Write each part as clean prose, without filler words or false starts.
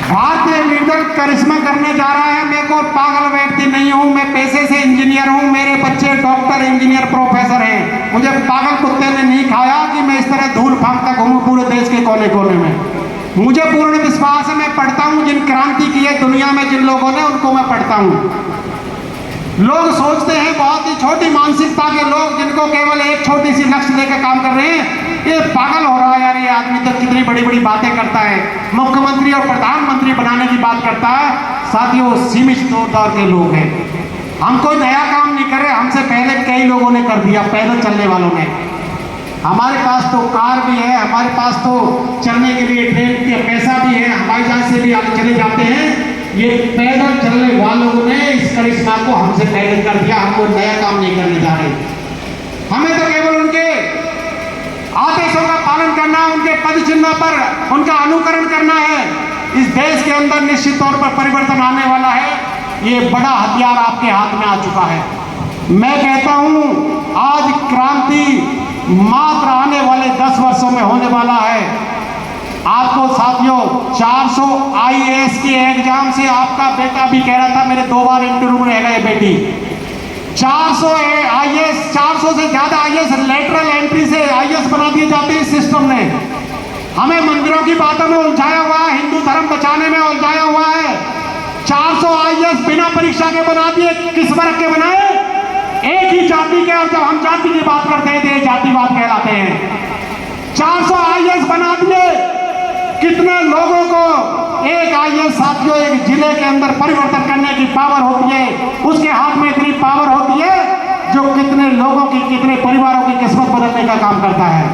भारतीय लीडर करिश्मा करने जा रहा है। मैं कोई पागल व्यक्ति नहीं हूं, मैं पेशे से इंजीनियर हूं, मेरे बच्चे डॉक्टर इंजीनियर प्रोफेसर हैं। मुझे पागल कुत्ते ने नहीं खाया कि मैं इस तरह धूल फांकता घूमूं पूरे देश के कोने कोने में। मुझे पूर्ण विश्वास है, मैं पढ़ता हूं जिन क्रांति की है दुनिया में जिन लोगों ने, उनको मैं पढ़ता हूं। लोग सोचते हैं, बहुत ही छोटी मानसिकता के लोग जिनको केवल एक छोटी सी लक्ष्य लेकर काम कर रहे हैं, ये पागल हो रहा है यार, ये आदमी तो कितनी बड़ी बड़ी बातें करता है, मुख्यमंत्री और प्रधानमंत्री बनाने की बात करता है। साथियों, सीमित दौर के लोग हैं, हम कोई नया काम नहीं कर रहे, हमसे पहले कई लोगों ने कर दिया, पैदल चलने वालों ने। हमारे पास तो कार भी है, हमारे पास तो चलने के लिए ट्रेन का पैसा भी है, हवाई जहाज से भी आप चले जाते हैं। ये पैदल चलने वालों ने इस करिश्मा को हमसे पैदल कर दिया, हम कोई नया काम नहीं करने जा रहे। हमें तो केवल उनके आदेशों का पालन करना है, उनके पद चिन्ह पर उनका अनुकरण करना है। इस देश के अंदर निश्चित तौर पर परिवर्तन आने वाला है। ये बड़ा हथियार आपके हाथ में आ चुका है। मैं कहता हूं, आज क्रांति मात्र आने वाले 10 वर्षों में होने वाला है। आपको साथियों 400 IAS के एग्जाम से आपका बेटा भी कह रहा था, मेरे 2 बार इंटरव्यू में रह गए बेटी। 400 IAS, 400 से ज्यादा IAS लेटरल एंट्री से IAS बना दिए जाते हैं। इस सिस्टम ने हमें मंदिरों की बातों में उलझाया हुआ है, हिंदू धर्म बचाने में उलझाया हुआ है। 400 IAS बिना परीक्षा के बना दिए। किस वर्ग के बनाए? एक ही जाति के। और जब हम जाति की बात करते हैं तो ये जातिवाद कहलाते हैं। 400 IAS बना दिए। कितने लोगों को एक IAS साथियों एक जिले के अंदर परिवर्तन करने की पावर होती है, उसके हाथ में इतनी पावर होती है जो कितने लोगों की, कितने परिवारों की किस्मत बदलने का काम करता है।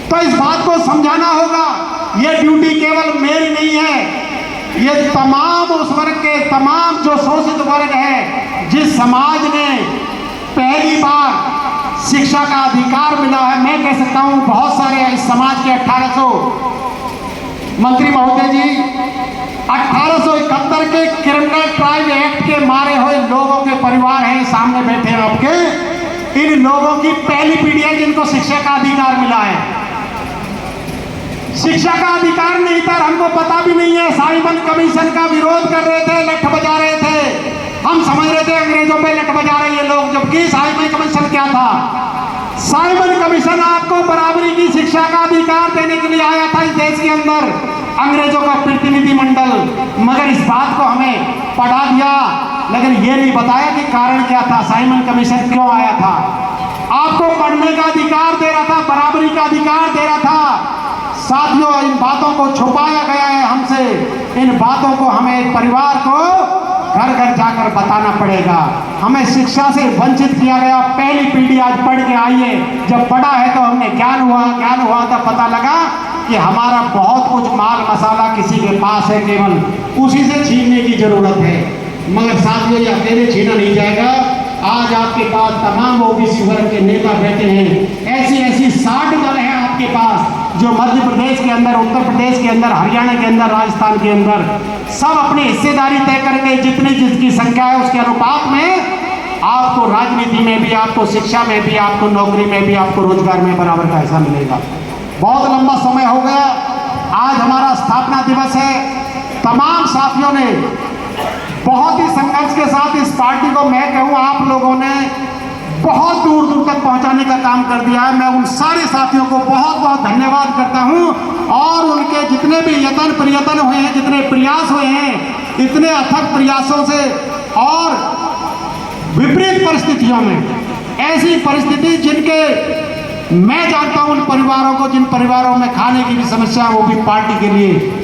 तो इस बात को समझाना होगा, ये ड्यूटी केवल मेरी नहीं है, ये तमाम उस वर्ग के, तमाम जो शोषित वर्ग है, जिस समाज ने पहली बार शिक्षा का अधिकार मिला है। मैं कह सकता हूं बहुत सारे इस समाज के 1800 मंत्री महोदय जी, 1871 के क्रिमिनल ट्राइब एक्ट के मारे हुए लोगों के परिवार हैं, सामने बैठे हैं आपके। इन लोगों की पहली पीढ़ी है जिनको शिक्षा का अधिकार मिला है। शिक्षा का अधिकार नहीं था, हमको पता भी नहीं है। साइमन कमीशन का विरोध कर रहे थे, लठ बजा रहे थे, हम समझ रहे थे अंग्रेजों पे लठ बजा रहे ये लोग, जबकि साइमन कमीशन क्या था? साइमन कमीशन आपको बराबरी की शिक्षा का अधिकार देने के लिए आया था इस देश के अंदर, अंग्रेजों का प्रतिनिधिमंडल। मगर इस बात को हमें पढ़ा दिया, लेकिन ये नहीं बताया कि कारण क्या था, साइमन कमीशन क्यों आया था। आपको पढ़ने का अधिकार दे रहा था, बराबरी का अधिकार दे रहा था। साथियों, इन बातों को छुपाया गया है हमसे। इन बातों को हमें एक परिवार को घर घर जाकर बताना पड़ेगा। हमें शिक्षा से वंचित किया गया। पहली पीढ़ी आज पढ़ के आई है, जब पढ़ा है तो हमने ज्ञान हुआ तब पता लगा कि हमारा बहुत कुछ माल मसाला किसी के पास है, केवल उसी से छीनने की जरूरत है। मगर साथियों, ये अकेले छीना नहीं जाएगा। आज आपके पास तमाम OBC वर्ग के नेता बैठे हैं, ऐसी 60 दल है आपके पास, जो मध्य प्रदेश के अंदर, उत्तर प्रदेश के अंदर, हरियाणा के अंदर, राजस्थान के अंदर सब अपनी हिस्सेदारी तय करके जितनी जिसकी संख्या है उसके अनुपात में आपको राजनीति में भी, आपको शिक्षा में भी, आपको नौकरी में भी, आपको रोजगार में बराबर का हिस्सा मिलेगा। बहुत लंबा समय हो गया, आज हमारा स्थापना दिवस है। तमाम साथियों ने बहुत ही संघर्ष के साथ इस पार्टी को, मैं कहूँ आप लोगों ने बहुत दूर दूर तक पहुंचाने का काम कर दिया है। मैं उन सारे साथियों को बहुत बहुत धन्यवाद करता हूं। और उनके जितने भी यत्न प्रयत्न हुए हैं, जितने प्रयास हुए हैं, इतने अथक प्रयासों से और विपरीत परिस्थितियों में, ऐसी परिस्थिति जिनके मैं जानता हूं उन परिवारों को, जिन परिवारों में खाने की भी समस्या है, वो भी पार्टी के लिए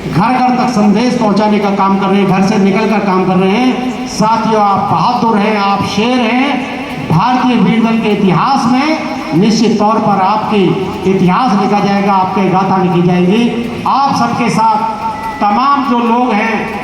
घर घर तक संदेश पहुंचाने का काम कर रहे हैं, घर से निकलकर काम कर रहे हैं। साथियों, आप बहादुर हैं, आप शेर हैं। भारतीय वीर दल के इतिहास में निश्चित तौर पर आपकी इतिहास लिखा जाएगा, आपके गाथा लिखी जाएगी। आप सबके साथ तमाम जो लोग हैं